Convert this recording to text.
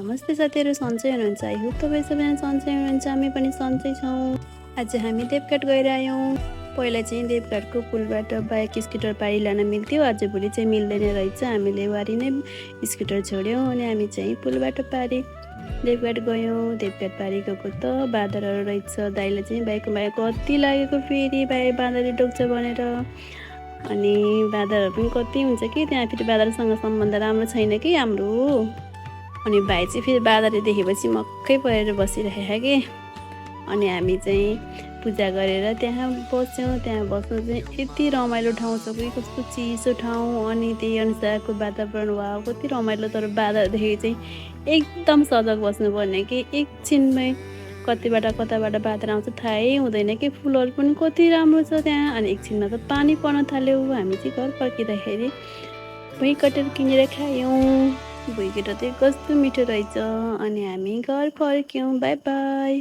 नमस्ते साथीहरू, सन्चै हुनुहुन्छ? आई होप तपाईँ सबैजना सन्चै हुनुहुन्छ। हामी पनि सन्चै छौँ। आज हामी देवघाट गएर आयौँ। पहिला चाहिँ देवघाटको पुलबाट बाइक स्कुटर पारी लान मिल्थ्यो, आजभोलि चाहिँ मिल्दैन रहेछ। हामीले वारी नै स्कुटर छोड्यौँ अनि हामी चाहिँ पुलबाट पारी देवघाट गयौँ। देवघाट पारी गएको त बाँदरहरू रहेछ। दाइले चाहिँ बाइकको माया कति लागेको, फेरि बाँदरले डोक्छ भनेर। अनि बाँदरहरू पनि कति हुन्छ कि त्यहाँ, फेरि बाँदरसँग सम्बन्ध राम्रो छैन कि हाम्रो। अनि भाइ चाहिँ फेरि बाँदरले देखेपछि मक्कै परेर बसिरहेको कि। अनि हामी चाहिँ पूजा गरेर त्यहाँ बस्यौँ। त्यहाँ बस्नु चाहिँ यति रमाइलो ठाउँ छ कि, कस्तो चिसो ठाउँ अनि त्यही अनुसारको वातावरण। वा कति रमाइलो। तर बाँदरदेखि चाहिँ एकदम सजग बस्नुपर्ने कि, एकछिनमै कताबाट बाँदर आउँछ थाहै हुँदैन कि। फुलहरू पनि कति राम्रो छ त्यहाँ। अनि एकछिनमा त पानी पर्न थाल्यो। हामी चाहिँ घर फर्किँदाखेरि भुइँ कटेर किनेर खायौँ। भुइँकेटा चाहिँ कस्तो मिठो रहेछ। अनि हामी घर फर्क्यौँ। By by.